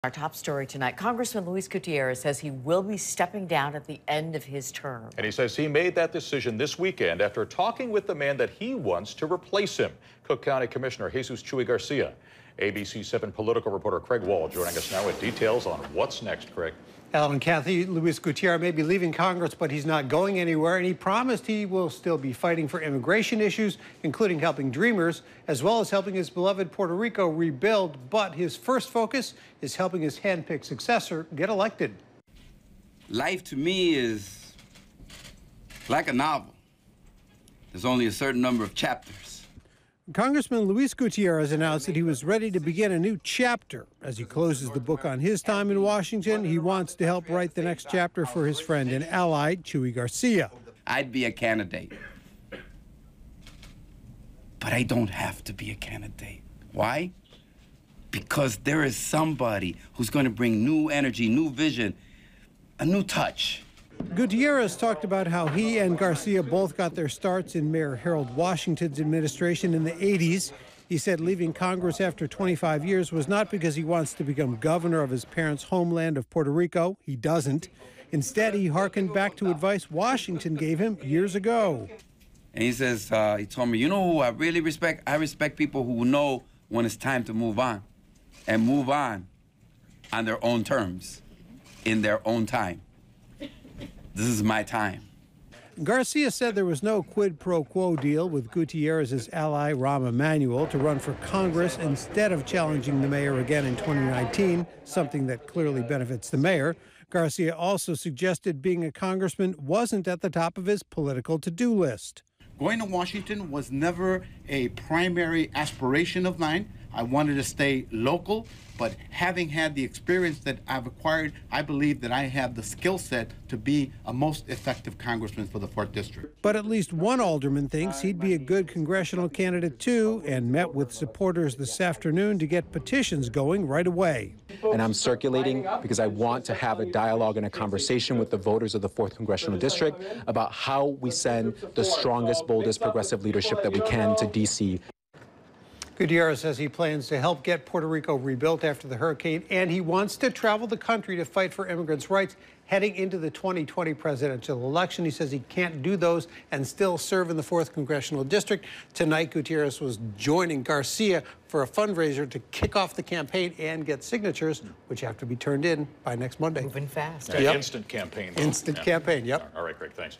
Our top story tonight, Congressman Luis Gutierrez says he will be stepping down at the end of his term. And he says he made that decision this weekend after talking with the man that he wants to replace him, Cook County Commissioner Jesus Chuy Garcia. ABC 7 political reporter Craig Wall joining us now with details on what's next, Craig. Alan and Kathy, Luis Gutierrez may be leaving Congress, but he's not going anywhere, and he promised he will still be fighting for immigration issues, including helping Dreamers, as well as helping his beloved Puerto Rico rebuild. But his first focus is helping his hand-picked successor get elected. Life to me is like a novel. There's only a certain number of chapters. Congressman Luis Gutierrez announced that he was ready to begin a new chapter. As he closes the book on his time in Washington, he wants to help write the next chapter for his friend and ally, Chuy Garcia. I'd be a candidate, but I don't have to be a candidate. Why? Because there is somebody who's going to bring new energy, new vision, a new touch. Gutierrez talked about how he and Garcia both got their starts in Mayor Harold Washington's administration in the 80s. He said leaving Congress after 25 years was not because he wants to become governor of his parents' homeland of Puerto Rico. He doesn't. Instead, he hearkened back to advice Washington gave him years ago. And he says, he told me, you know who I really respect? I respect people who know when it's time to move on, and move on their own terms, in their own time. This is my time. Garcia said there was no quid pro quo deal with Gutierrez's ally, Rahm Emanuel, to run for Congress instead of challenging the mayor again in 2019, something that clearly benefits the mayor. Garcia also suggested being a congressman wasn't at the top of his political to-do list. Going to Washington was never a primary aspiration of mine. I wanted to stay local, but having had the experience that I've acquired, I believe that I have the skill set to be a most effective congressman for the 4th District. But at least one alderman thinks he'd be a good congressional candidate too, and met with supporters this afternoon to get petitions going right away. And I'm circulating because I want to have a dialogue and a conversation with the voters of the 4th Congressional District about how we send the strongest, boldest progressive leadership that we can to D.C. Gutierrez says he plans to help get Puerto Rico rebuilt after the hurricane, and he wants to travel the country to fight for immigrants' rights heading into the 2020 presidential election. He says he can't do those and still serve in the 4th Congressional District. Tonight, Gutierrez was joining Garcia for a fundraiser to kick off the campaign and get signatures, which have to be turned in by next Monday. Moving fast. Yep. Instant campaign. Instant campaign, yep. All right, Greg, thanks.